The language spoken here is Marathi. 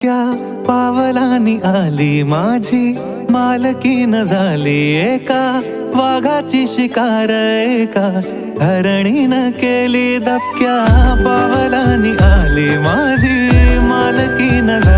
दबक्या पावलांनी आली माझी मालकीन झाली एका वाघाची शिकार एका हरणीनं केली दबक्या पावलांनी आली माझी मालकीन झाली